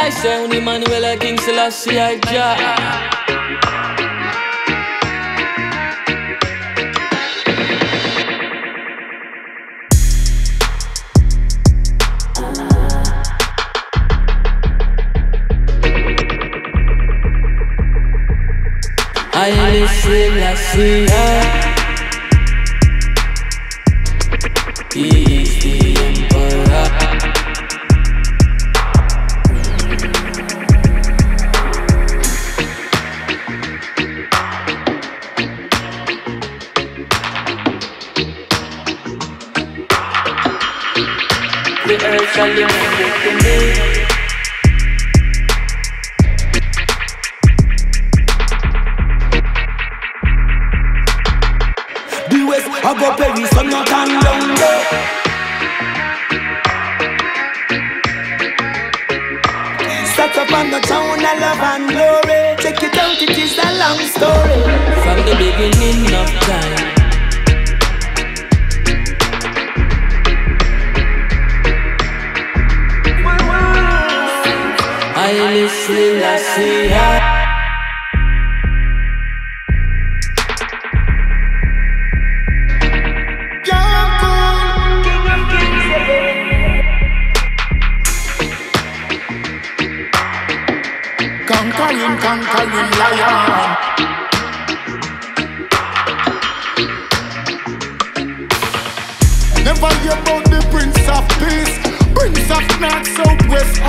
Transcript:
I say only Manuel a King Selassie I Jah. I Selassie He is the Emperor. The earth shall remember me. The West, I go Paris, so not on down there. Start up on the town of love and glory. Check it out, it is a long story. From the beginning of time. I Selassie. Conquering lion. Never hear about the Prince of Peace, Prince of North, South, West,